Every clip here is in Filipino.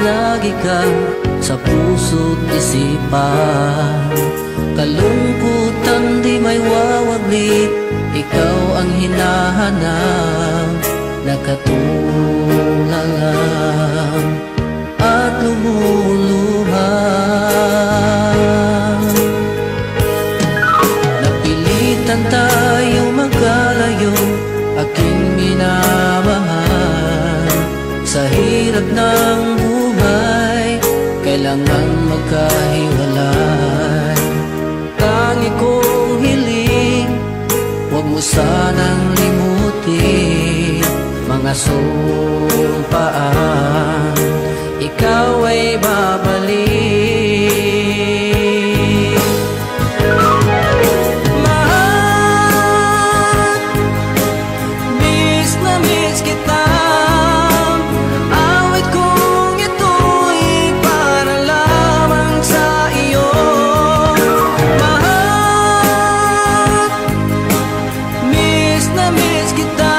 lagi ka sa puso't isipan. Kalungkutan di may wawaglit, ikaw ang hinahanap, nakatulalang at lumuluhan. Napilitan tayo magkalayo, aking minamahal. Sa hirap ng buhay, kailangan magkahiwalay. Tangi kong hiling, huwag mo sanang limutin mga sumpaan, ikaw ay babalik. Mahal, miss na miss kita. Awit kong ito'y para lamang sa iyo. Mahal, miss na miss kita.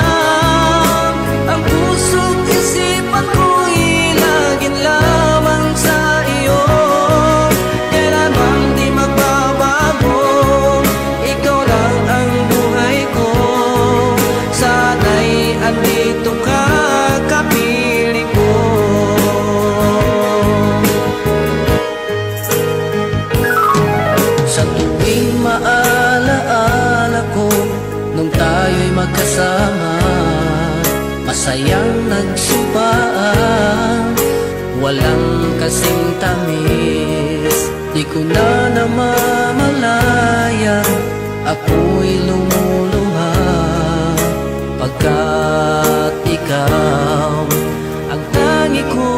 Ang puso't isipan ko'y laging lamang sa iyo. Kailanman di magbabago, ikaw lang ang buhay ko. Sana'y andito ka, kapiling ko. Sa tuwing maalaala ko nung tayo'y magkasama, masayang nagsumpaan, walang kasing tamis. Di ko na namamalaya, ako'y lumuluha, pagkat ikaw ang tangi ko.